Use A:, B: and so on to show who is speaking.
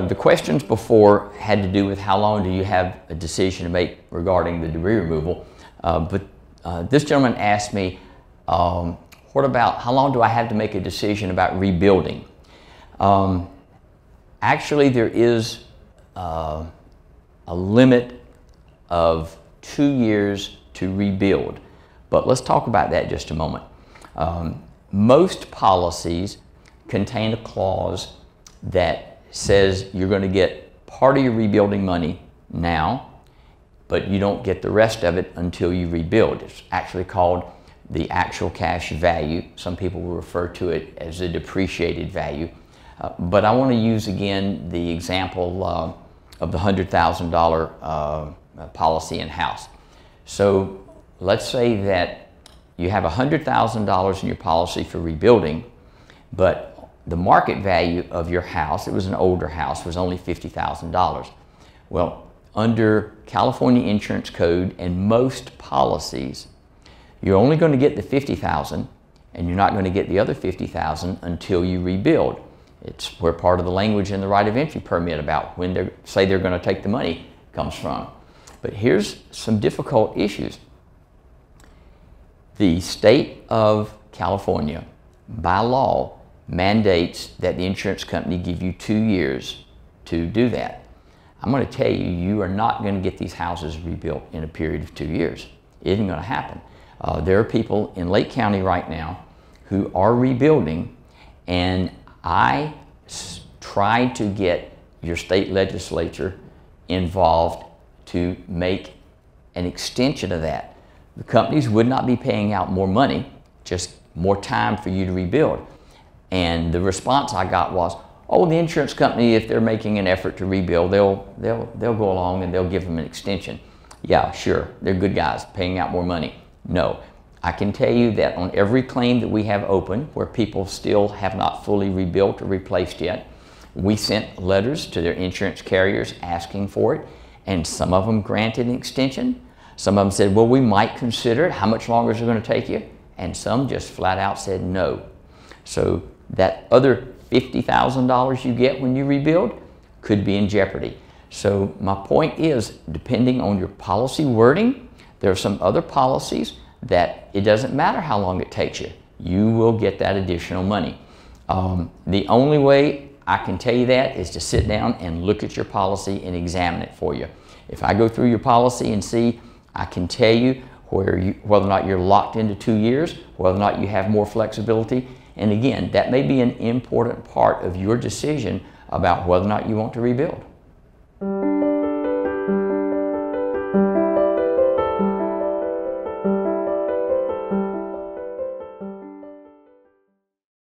A: The questions before had to do with how long do you have a decision to make regarding the debris removal. But this gentleman asked me, what about how long do I have to make a decision about rebuilding? Actually, there is a limit of 2 years to rebuild. But let's talk about that just a moment. Most policies contain a clause that says you're going to get part of your rebuilding money now, but you don't get the rest of it until you rebuild. It's actually called the actual cash value. Some people will refer to it as the depreciated value. But I want to use again the example of the $100,000 policy in house. So let's say that you have $100,000 in your policy for rebuilding, but the market value of your house, it was an older house, was only $50,000. Well, under California Insurance Code and most policies, you're only going to get the $50,000 and you're not going to get the other $50,000 until you rebuild. It's where part of the language in the right of entry permit about when they say they're going to take the money comes from. But here's some difficult issues. The state of California, by law, mandates that the insurance company give you 2 years to do that. I'm going to tell you, you are not going to get these houses rebuilt in a period of 2 years. It isn't going to happen. There are people in Lake County right now who are rebuilding, and I tried to get your state legislature involved to make an extension of that. The companies would not be paying out more money, just more time for you to rebuild. And the response I got was, oh, the insurance company, if they're making an effort to rebuild, they'll go along and they'll give them an extension. Yeah, sure, they're good guys, paying out more money. No, I can tell you that on every claim that we have open, where people still have not fully rebuilt or replaced yet, we sent letters to their insurance carriers asking for it, and some of them granted an extension. Some of them said, well, we might consider it. How much longer is it going to take you? And some just flat out said no. So that other $50,000 you get when you rebuild could be in jeopardy. So my point is, depending on your policy wording, there are some other policies that it doesn't matter how long it takes you. You will get that additional money. The only way I can tell you that is to sit down and look at your policy and examine it for you. If I go through your policy and see, I can tell you whether or not you're locked into 2 years, whether or not you have more flexibility. And again, that may be an important part of your decision about whether or not you want to rebuild.